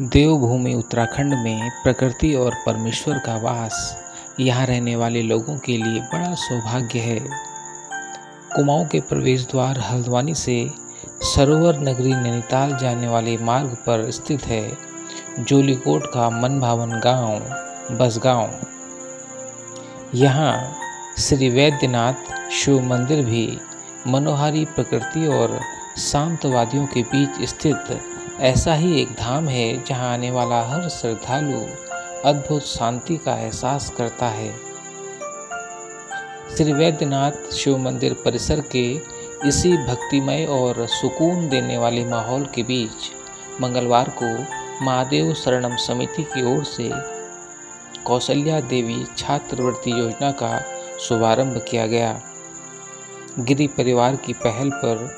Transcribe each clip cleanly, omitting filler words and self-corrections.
देवभूमि उत्तराखंड में प्रकृति और परमेश्वर का वास यहाँ रहने वाले लोगों के लिए बड़ा सौभाग्य है। कुमाऊं के प्रवेश द्वार हल्द्वानी से सरोवर नगरी नैनीताल जाने वाले मार्ग पर स्थित है जोलीकोट का मनभावन गांव बसगांव। यहाँ श्री वैद्यनाथ शिव मंदिर भी मनोहारी प्रकृति और शांत वादियों के बीच स्थित ऐसा ही एक धाम है जहां आने वाला हर श्रद्धालु अद्भुत शांति का एहसास करता है। श्री वैद्यनाथ शिव मंदिर परिसर के इसी भक्तिमय और सुकून देने वाले माहौल के बीच मंगलवार को महादेव शरणम समिति की ओर से कौशल्या देवी छात्रवृत्ति योजना का शुभारंभ किया गया। गिरी परिवार की पहल पर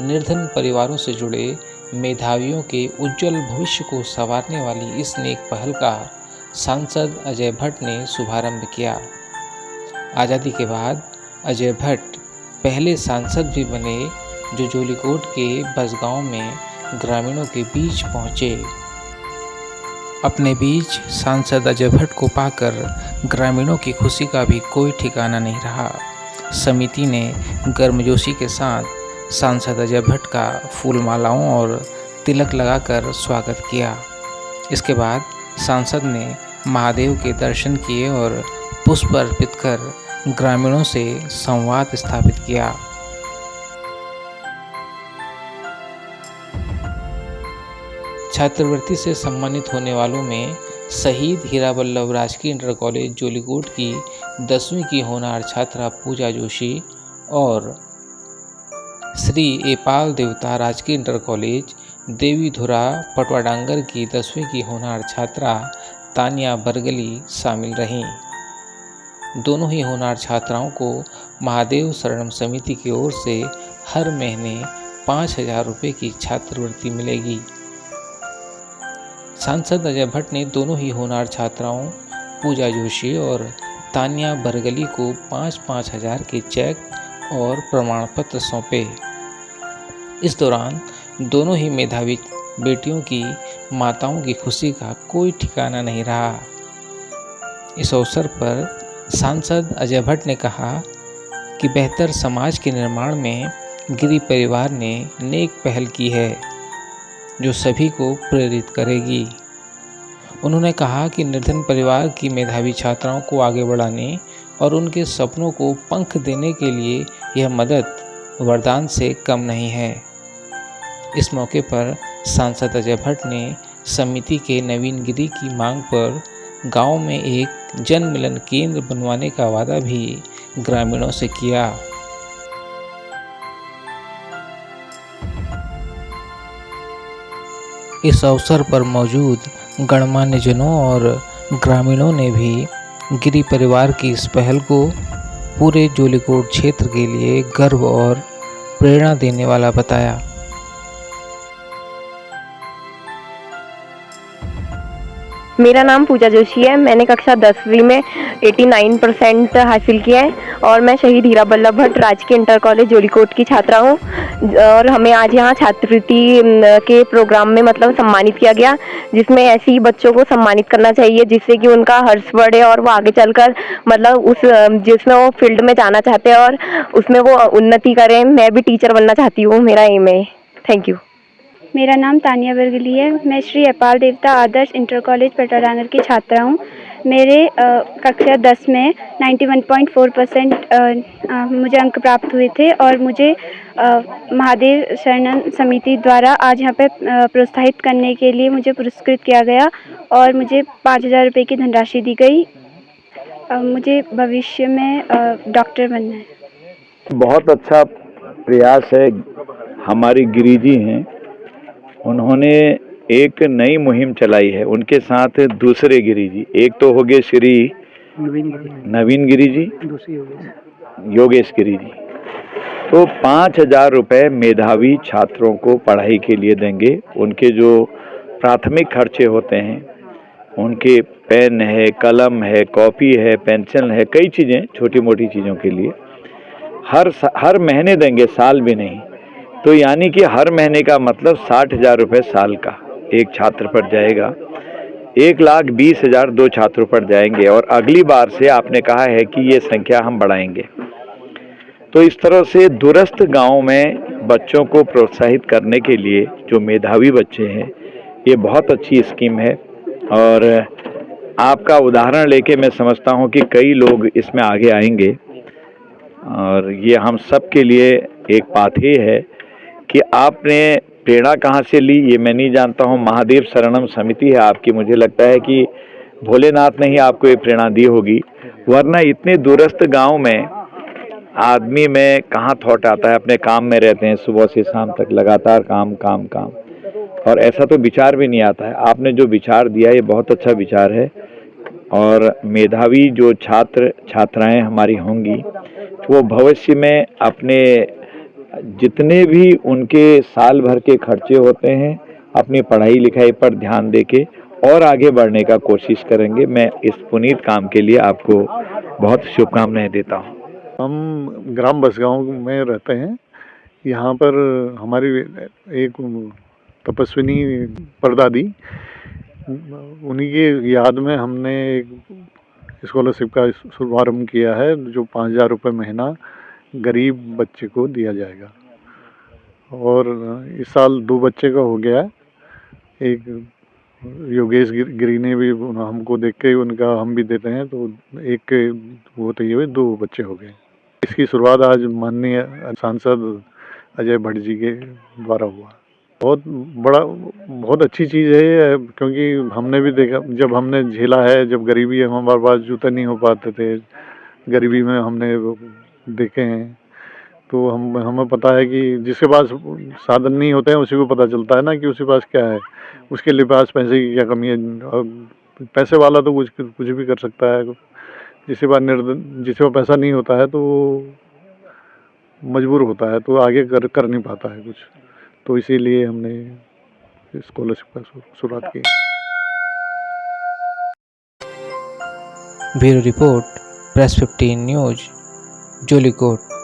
निर्धन परिवारों से जुड़े मेधावियों के उज्जवल भविष्य को संवारने वाली इस नेक पहल का सांसद अजय भट्ट ने शुभारंभ किया। आज़ादी के बाद अजय भट्ट पहले सांसद भी बने जो जोलीकोट के बसगांव में ग्रामीणों के बीच पहुंचे। अपने बीच सांसद अजय भट्ट को पाकर ग्रामीणों की खुशी का भी कोई ठिकाना नहीं रहा। समिति ने गर्मजोशी के साथ सांसद अजय भट्ट का फूल मालाओं और तिलक लगाकर स्वागत किया। इसके बाद सांसद ने महादेव के दर्शन किए और पुष्प अर्पित कर ग्रामीणों से संवाद स्थापित किया। छात्रवृत्ति से सम्मानित होने वालों में शहीद हीरा वल्लभ राजकीय इंटर कॉलेज जोलीकोट की 10वीं की होनहार छात्रा पूजा जोशी और श्री एपाल देवता राजकीय इंटर कॉलेज देवीधुरा पटवाडांगर की 10वीं की होनहार छात्रा तानिया बरगली शामिल रहीं। दोनों ही होनहार छात्राओं को महादेव शरणम समिति की ओर से हर महीने 5,000 रुपये की छात्रवृत्ति मिलेगी। सांसद अजय भट्ट ने दोनों ही होनहार छात्राओं पूजा जोशी और तानिया बरगली को 5-5 हज़ार के चेक और प्रमाण पत्र सौंपे। इस दौरान दोनों ही मेधावी बेटियों की माताओं की खुशी का कोई ठिकाना नहीं रहा। इस अवसर पर सांसद अजय भट्ट ने कहा कि बेहतर समाज के निर्माण में गिरी परिवार ने नेक पहल की है जो सभी को प्रेरित करेगी। उन्होंने कहा कि निर्धन परिवार की मेधावी छात्राओं को आगे बढ़ाने और उनके सपनों को पंख देने के लिए यह मदद वरदान से कम नहीं है। इस मौके पर सांसद अजय भट्ट ने समिति के नवीन गिरी की मांग पर गांव में एक जन मिलन केंद्र बनवाने का वादा भी ग्रामीणों से किया। इस अवसर पर मौजूद गणमान्य जनों और ग्रामीणों ने भी गिरी परिवार की इस पहल को पूरे जोलीकोट क्षेत्र के लिए गर्व और प्रेरणा देने वाला बताया। मेरा नाम पूजा जोशी है। मैंने कक्षा 10वीं में 89% हासिल किया है और मैं शहीद हीरा वल्लभ भट्ट राजकीय इंटर कॉलेज जोलीकोट की छात्रा हूँ। और हमें आज यहाँ छात्रवृत्ति के प्रोग्राम में सम्मानित किया गया, जिसमें ऐसे ही बच्चों को सम्मानित करना चाहिए जिससे कि उनका हर्ष बढ़े और वो आगे चलकर उस जिसमें वो फील्ड में जाना चाहते हैं और उसमें वो उन्नति करें। मैं भी टीचर बनना चाहती हूँ, मेरा एम है। Thank you. मेरा नाम तानिया बरगली है। मैं श्री एपाल देवता आदर्श इंटर कॉलेज पटवाडांगर की छात्रा हूँ। मेरे कक्षा 10 में 91.4% मुझे अंक प्राप्त हुए थे और मुझे महादेव शरणम समिति द्वारा आज यहाँ पे प्रोत्साहित करने के लिए मुझे पुरस्कृत किया गया और मुझे 5,000 रुपये की धनराशि दी गई। मुझे भविष्य में डॉक्टर बनना है। बहुत अच्छा प्रयास है। हमारी गिरिजी हैं, उन्होंने एक नई मुहिम चलाई है। उनके साथ दूसरे गिरिजी, एक तो हो गए श्री नवीन गिरिजी, योगेश गिरिजी, तो 5,000 रुपये मेधावी छात्रों को पढ़ाई के लिए देंगे। उनके जो प्राथमिक खर्चे होते हैं, उनके पेन है, कलम है, कॉपी है, पेंसिल है, कई चीज़ें छोटी मोटी चीज़ों के लिए हर महीने देंगे, साल भी नहीं। तो यानी कि हर महीने का मतलब 60,000 रुपये साल का। एक छात्र पर जाएगा, 1,20,000 2 छात्रों पर जाएंगे और अगली बार से आपने कहा है कि ये संख्या हम बढ़ाएंगे। तो इस तरह से दूरस्थ गांव में बच्चों को प्रोत्साहित करने के लिए जो मेधावी बच्चे हैं, ये बहुत अच्छी स्कीम है और आपका उदाहरण लेके मैं समझता हूँ कि कई लोग इसमें आगे आएंगे और ये हम सब के लिए एक पाथेय है कि आपने प्रेरणा कहाँ से ली ये मैं नहीं जानता हूँ। महादेव शरणम समिति है आपकी, मुझे लगता है कि भोलेनाथ ने ही आपको ये प्रेरणा दी होगी, वरना इतने दूरस्थ गांव में आदमी में कहाँ थॉट आता है, अपने काम में रहते हैं सुबह से शाम तक लगातार काम काम काम, और ऐसा तो विचार भी नहीं आता है। आपने जो विचार दिया ये बहुत अच्छा विचार है और मेधावी जो छात्र छात्राएं हमारी होंगी वो भविष्य में अपने जितने भी उनके साल भर के खर्चे होते हैं अपनी पढ़ाई लिखाई पर ध्यान देके और आगे बढ़ने का कोशिश करेंगे। मैं इस पुनीत काम के लिए आपको बहुत शुभकामनाएं देता हूँ। हम ग्राम बसगांव में रहते हैं। यहाँ पर हमारी एक तपस्विनी परदादी, उन्हीं के याद में हमने एक स्कॉलरशिप का शुभारम्भ किया है जो 5,000 रुपये महीना गरीब बच्चे को दिया जाएगा। और इस साल 2 बच्चे का हो गया है। एक योगेश गिरी ने भी हमको देख के उनका हम भी देते हैं, तो एक वो तो ये 2 बच्चे हो गए। इसकी शुरुआत आज माननीय सांसद अजय भट्ट जी के द्वारा हुआ। बहुत अच्छी चीज़ है ये, क्योंकि हमने भी देखा, जब हमने झेला है, जब गरीबी हमारे पास जूते नहीं हो पाते थे, गरीबी में हमने देखे हैं, तो हमें पता है कि जिसके पास साधन नहीं होते हैं उसी को पता चलता है ना कि उसके पास क्या है, उसके लिए पास पैसे की क्या कमी है। और पैसे वाला तो कुछ भी कर सकता है, जिसके पास पैसा नहीं होता है तो मजबूर होता है, तो आगे कर नहीं पाता है कुछ। तो इसीलिए हमने स्कॉलरशिप का शुरुआत की। Bureau report, press 15 news, Jeolikote.